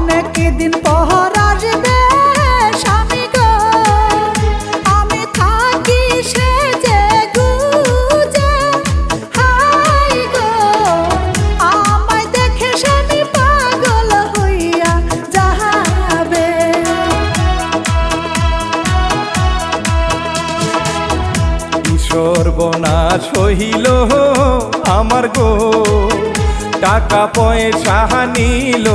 অনেক দিন পর আসবে স্বামী গো, আমি থাকি সেজে গুজে। হাই গো, আমায় দেখে স্বামী পাগল হইয়া যাবে। সর্বনাশ হইল আমার গো, টাকা পয়সা নিল